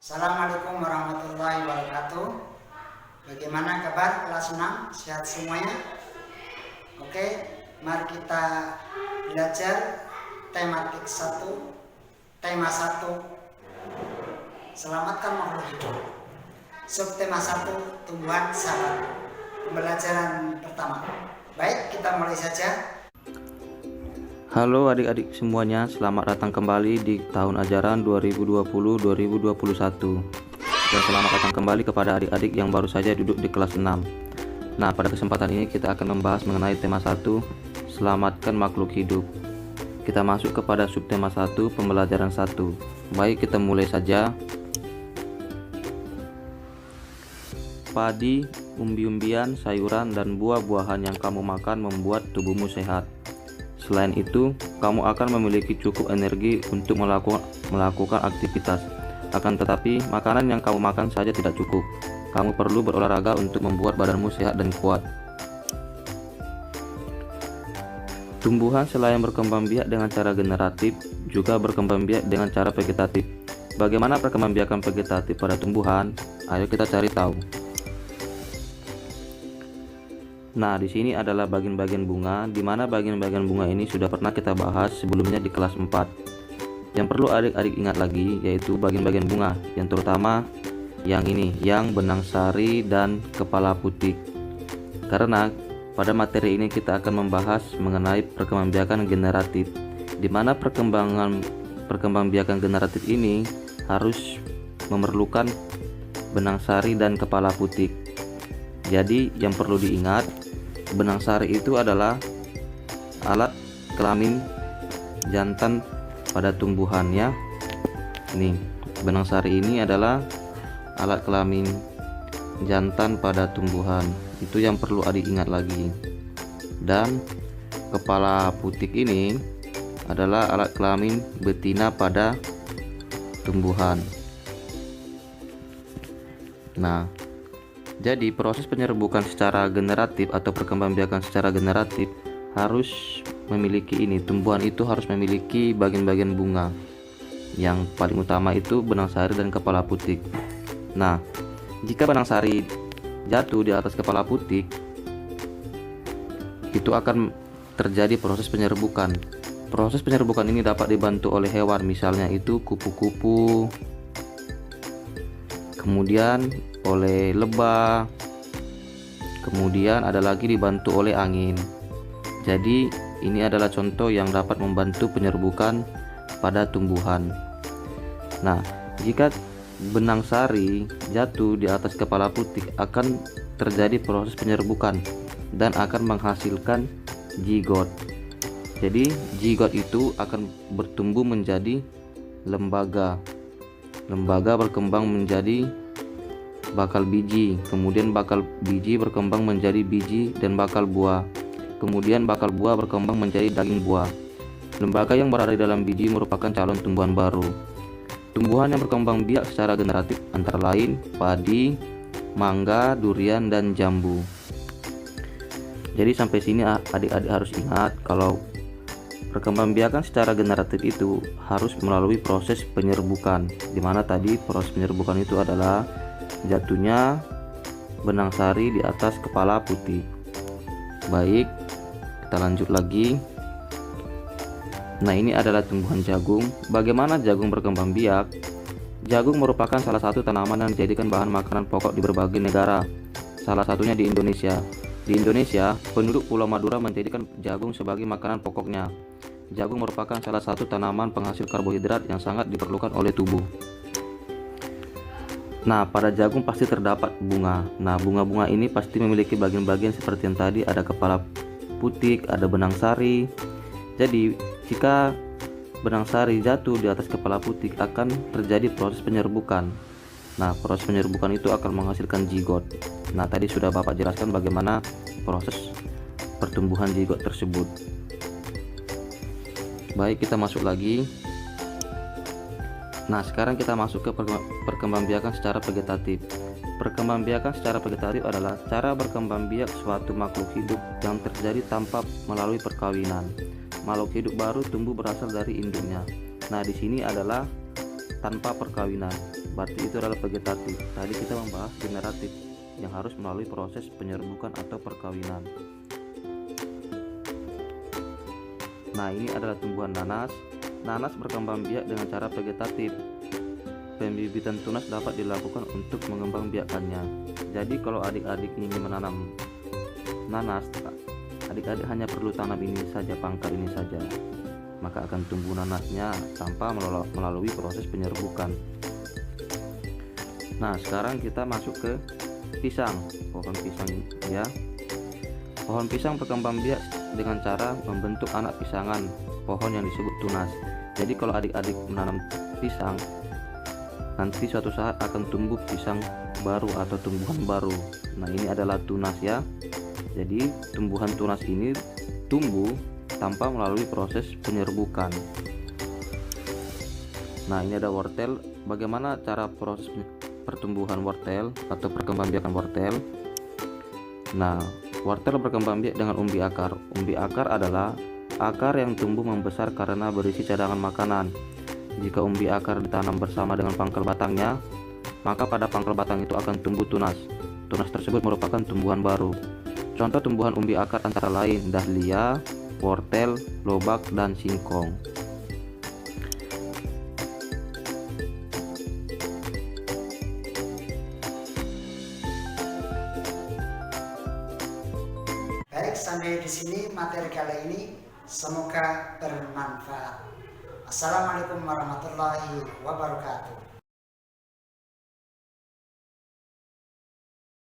Assalamualaikum warahmatullahi wabarakatuh. Bagaimana kabar kelas 6? Sehat semuanya? Oke, mari kita belajar tematik 1, tema 1. Selamatkan makhluk hidup. Subtema 1, tumbuhan sahabat. Pembelajaran pertama. Baik, kita mulai saja. Halo adik-adik semuanya, selamat datang kembali di tahun ajaran 2020-2021 dan selamat datang kembali kepada adik-adik yang baru saja duduk di kelas 6. Nah, pada kesempatan ini kita akan membahas mengenai tema 1, selamatkan makhluk hidup. Kita masuk kepada subtema 1, pembelajaran 1. Baik, kita mulai saja. Padi, umbi-umbian, sayuran, dan buah-buahan yang kamu makan membuat tubuhmu sehat. Selain itu, kamu akan memiliki cukup energi untuk melakukan aktivitas. Akan tetapi, makanan yang kamu makan saja tidak cukup. Kamu perlu berolahraga untuk membuat badanmu sehat dan kuat. Tumbuhan selain berkembang biak dengan cara generatif, juga berkembang biak dengan cara vegetatif. Bagaimana perkembangbiakan vegetatif pada tumbuhan? Ayo kita cari tahu. Nah, di sini adalah bagian-bagian bunga, di mana bagian-bagian bunga ini sudah pernah kita bahas sebelumnya di kelas 4. Yang perlu adik-adik ingat lagi yaitu bagian-bagian bunga, yang terutama yang ini, yang benang sari dan kepala putih. Karena pada materi ini kita akan membahas mengenai perkembangbiakan generatif, di mana perkembangbiakan generatif ini harus memerlukan benang sari dan kepala putih. Jadi yang perlu diingat, benang sari itu adalah alat kelamin jantan pada tumbuhannya. Nih, benang sari ini adalah alat kelamin jantan pada tumbuhan. Itu yang perlu adik ingat lagi. Dan kepala putih ini adalah alat kelamin betina pada tumbuhan. Nah, jadi proses penyerbukan secara generatif atau perkembangbiakan secara generatif harus memiliki ini. Tumbuhan itu harus memiliki bagian-bagian bunga. Yang paling utama itu benang sari dan kepala putih. Nah, jika benang sari jatuh di atas kepala putih, itu akan terjadi proses penyerbukan. Proses penyerbukan ini dapat dibantu oleh hewan, misalnya itu kupu-kupu, kemudian oleh lebah, kemudian ada lagi dibantu oleh angin. Jadi ini adalah contoh yang dapat membantu penyerbukan pada tumbuhan. Nah, jika benang sari jatuh di atas kepala putih, akan terjadi proses penyerbukan dan akan menghasilkan zigot. Jadi zigot itu akan bertumbuh menjadi lembaga. Lembaga berkembang menjadi bakal biji, kemudian bakal biji berkembang menjadi biji dan bakal buah, kemudian bakal buah berkembang menjadi daging buah. Lembaga yang berada di dalam biji merupakan calon tumbuhan baru. Tumbuhan yang berkembang biak secara generatif antara lain padi, mangga, durian, dan jambu. Jadi sampai sini adik-adik harus ingat kalau perkembangbiakan secara generatif itu harus melalui proses penyerbukan, dimana tadi proses penyerbukan itu adalah jatuhnya benang sari di atas kepala putih. Baik, kita lanjut lagi. Nah, ini adalah tumbuhan jagung. Bagaimana jagung berkembang biak? Jagung merupakan salah satu tanaman yang dijadikan bahan makanan pokok di berbagai negara, salah satunya di Indonesia. Di Indonesia, penduduk Pulau Madura menjadikan jagung sebagai makanan pokoknya. Jagung merupakan salah satu tanaman penghasil karbohidrat yang sangat diperlukan oleh tubuh. Nah, pada jagung pasti terdapat bunga. Nah, bunga-bunga ini pasti memiliki bagian-bagian seperti yang tadi, ada kepala putih, ada benang sari. Jadi, jika benang sari jatuh di atas kepala putih, akan terjadi proses penyerbukan. Nah, proses penyerbukan itu akan menghasilkan zigot. Nah, tadi sudah Bapak jelaskan bagaimana proses pertumbuhan zigot tersebut. Baik, kita masuk lagi. Nah, sekarang kita masuk ke perkembangbiakan secara vegetatif. Perkembangbiakan secara vegetatif adalah cara berkembang biak suatu makhluk hidup yang terjadi tanpa melalui perkawinan. Makhluk hidup baru tumbuh berasal dari induknya. Nah, di sini adalah tanpa perkawinan. Berarti itu adalah vegetatif. Tadi kita membahas generatif yang harus melalui proses penyerbukan atau perkawinan. Nah, ini adalah tumbuhan nanas. Nanas berkembang biak dengan cara vegetatif. Pembibitan tunas dapat dilakukan untuk mengembangbiakkannya. Jadi kalau adik-adik ingin menanam nanas, adik-adik hanya perlu tanam ini saja, pangkal ini saja, maka akan tumbuh nanasnya tanpa melalui proses penyerbukan. Nah, sekarang kita masuk ke pisang, pohon pisang ya. Pohon pisang berkembang biak dengan cara membentuk anak pisangan pohon yang disebut tunas. Jadi kalau adik-adik menanam pisang, nanti suatu saat akan tumbuh pisang baru atau tumbuhan baru. Nah, ini adalah tunas ya. Jadi tumbuhan tunas ini tumbuh tanpa melalui proses penyerbukan. Nah, ini ada wortel. Bagaimana cara proses pertumbuhan wortel atau perkembangbiakan wortel? Nah, wortel berkembang biak dengan umbi akar. Umbi akar adalah akar yang tumbuh membesar karena berisi cadangan makanan. Jika umbi akar ditanam bersama dengan pangkal batangnya, maka pada pangkal batang itu akan tumbuh tunas. Tunas tersebut merupakan tumbuhan baru. Contoh tumbuhan umbi akar antara lain dahlia, wortel, lobak, dan singkong. Baik, sampai di sini materi kali ini, semoga bermanfaat. Assalamualaikum warahmatullahi wabarakatuh.